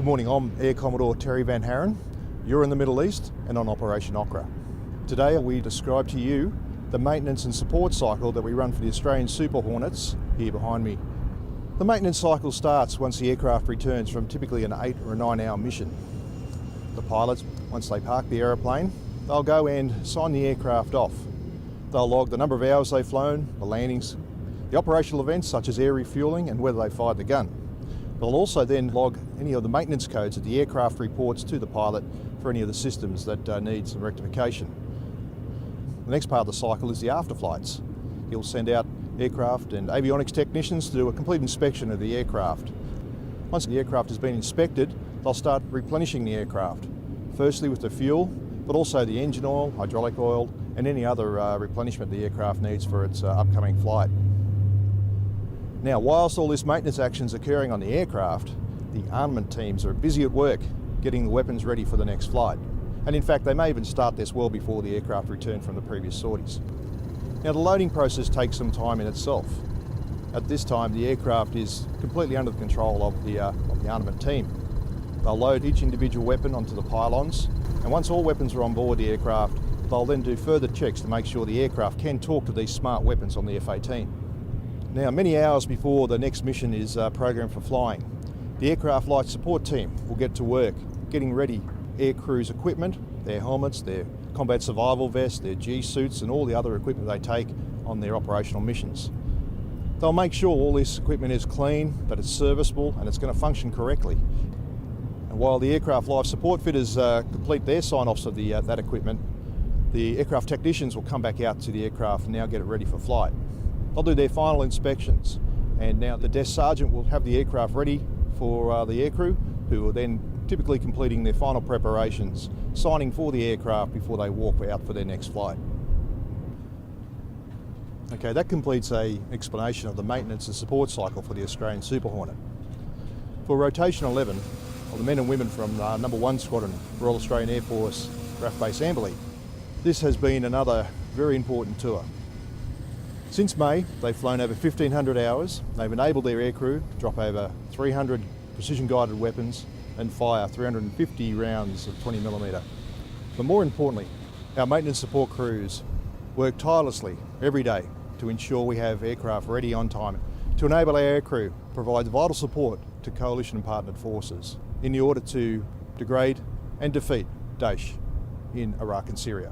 morning, I'm Air Commodore Terry Van Haren. You're in the Middle East and on Operation Okra. Today we describe to you the maintenance and support cycle that we run for the Australian Super Hornets here behind me. The maintenance cycle starts once the aircraft returns from typically an 8 or a 9 hour mission. The pilots, once they park the aeroplane, they'll go and sign the aircraft off. They'll log the number of hours they've flown, the landings, the operational events such as air refuelling and whether they fired the gun. They'll also then log any of the maintenance codes that the aircraft reports to the pilot for any of the systems that need some rectification. The next part of the cycle is the afterflights. He'll send out aircraft and avionics technicians to do a complete inspection of the aircraft. Once the aircraft has been inspected, they'll start replenishing the aircraft, firstly with the fuel, but also the engine oil, hydraulic oil, and any other replenishment the aircraft needs for its upcoming flight. Now, whilst all this maintenance action is occurring on the aircraft, the armament teams are busy at work getting the weapons ready for the next flight. And in fact, they may even start this well before the aircraft return from the previous sorties. Now, the loading process takes some time in itself. At this time, the aircraft is completely under the control of the armament team. They'll load each individual weapon onto the pylons, and once all weapons are on board the aircraft, they'll then do further checks to make sure the aircraft can talk to these smart weapons on the F-18. Now, many hours before the next mission is programmed for flying, the aircraft flight support team will get to work getting ready air crew's equipment, their helmets, their combat survival vests, their G-suits and all the other equipment they take on their operational missions. They'll make sure all this equipment is clean, that it's serviceable and it's going to function correctly. And while the aircraft life support fitters complete their sign-offs of that equipment, the aircraft technicians will come back out to the aircraft and now get it ready for flight. They'll do their final inspections, and now the desk sergeant will have the aircraft ready for the aircrew, who are then typically completing their final preparations, signing for the aircraft before they walk out for their next flight. Okay, that completes an explanation of the maintenance and support cycle for the Australian Super Hornet. For Rotation 11, of the men and women from Number 1 Squadron, Royal Australian Air Force, RAAF Base Amberley, this has been another very important tour. Since May, they've flown over 1,500 hours. They've enabled their aircrew to drop over 300 precision-guided weapons and fire 350 rounds of 20mm. But more importantly, our maintenance support crews work tirelessly every day to ensure we have aircraft ready on time to enable our aircrew provide vital support to coalition and partnered forces in the order to degrade and defeat Daesh in Iraq and Syria.